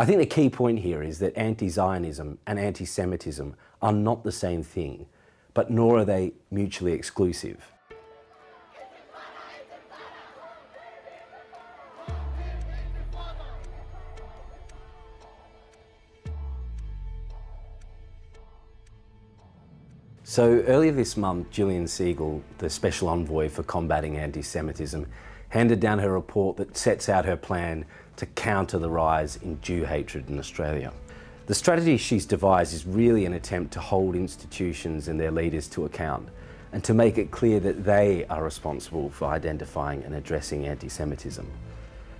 I think the key point here is that anti-Zionism and anti-Semitism are not the same thing, but nor are they mutually exclusive. So earlier this month, Jillian Segal, the Special Envoy for combating anti-Semitism, handed down her report that sets out her plan to counter the rise in Jew hatred in Australia. The strategy she's devised is really an attempt to hold institutions and their leaders to account and to make it clear that they are responsible for identifying and addressing anti-Semitism.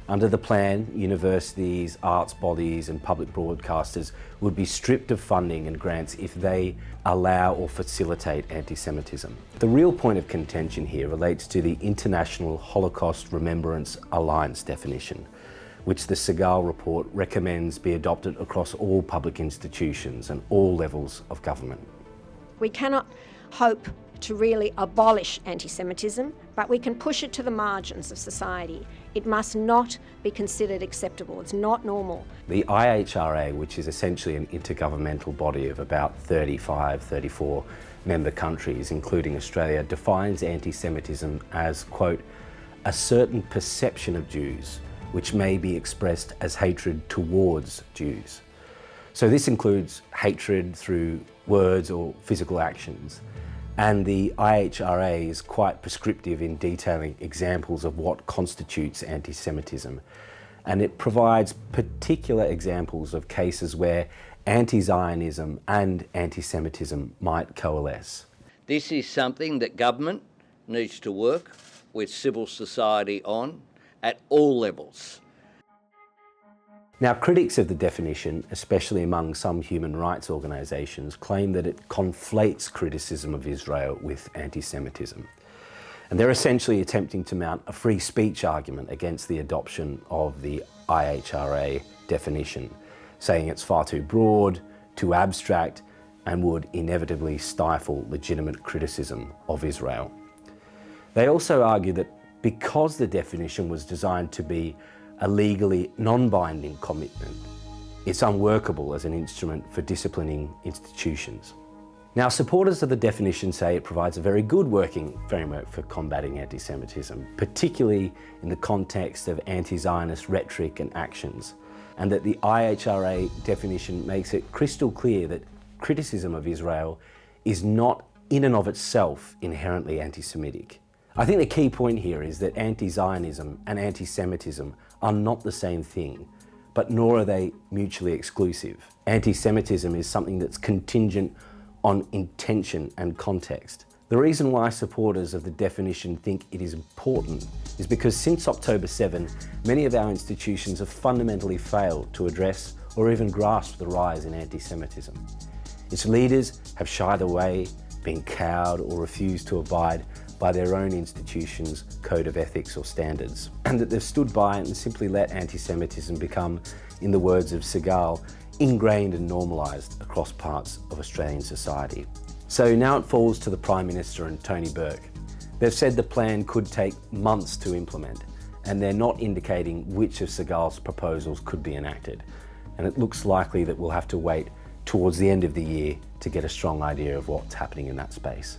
Under the plan, universities, arts bodies and public broadcasters would be stripped of funding and grants if they allow or facilitate anti-Semitism. The real point of contention here relates to the International Holocaust Remembrance Alliance definition, which the Segal report recommends be adopted across all public institutions and all levels of government. We cannot hope to really abolish anti-Semitism, but we can push it to the margins of society. It must not be considered acceptable. It's not normal. The IHRA, which is essentially an intergovernmental body of about 34 member countries, including Australia, defines anti-Semitism as, quote, a certain perception of Jews which may be expressed as hatred towards Jews. So this includes hatred through words or physical actions. And the IHRA is quite prescriptive in detailing examples of what constitutes anti-Semitism. And it provides particular examples of cases where anti-Zionism and anti-Semitism might coalesce. This is something that government needs to work with civil society on at all levels. Now, critics of the definition, especially among some human rights organisations, claim that it conflates criticism of Israel with anti-Semitism. And they're essentially attempting to mount a free speech argument against the adoption of the IHRA definition, saying it's far too broad, too abstract, and would inevitably stifle legitimate criticism of Israel. They also argue that because the definition was designed to be a legally non-binding commitment, it's unworkable as an instrument for disciplining institutions. Now, supporters of the definition say it provides a very good working framework for combating anti-Semitism, particularly in the context of anti-Zionist rhetoric and actions, and that the IHRA definition makes it crystal clear that criticism of Israel is not in and of itself inherently anti-Semitic. I think the key point here is that anti-Zionism and anti-Semitism are not the same thing, but nor are they mutually exclusive. Anti-Semitism is something that's contingent on intention and context. The reason why supporters of the definition think it is important is because since October 7, many of our institutions have fundamentally failed to address or even grasp the rise in anti-Semitism. Its leaders have shied away, been cowed, or refused to abide by their own institution's code of ethics or standards, and that they've stood by and simply let anti-Semitism become, in the words of Segal, ingrained and normalised across parts of Australian society. So now it falls to the Prime Minister and Tony Burke. They've said the plan could take months to implement, and they're not indicating which of Segal's proposals could be enacted. And it looks likely that we'll have to wait towards the end of the year to get a strong idea of what's happening in that space.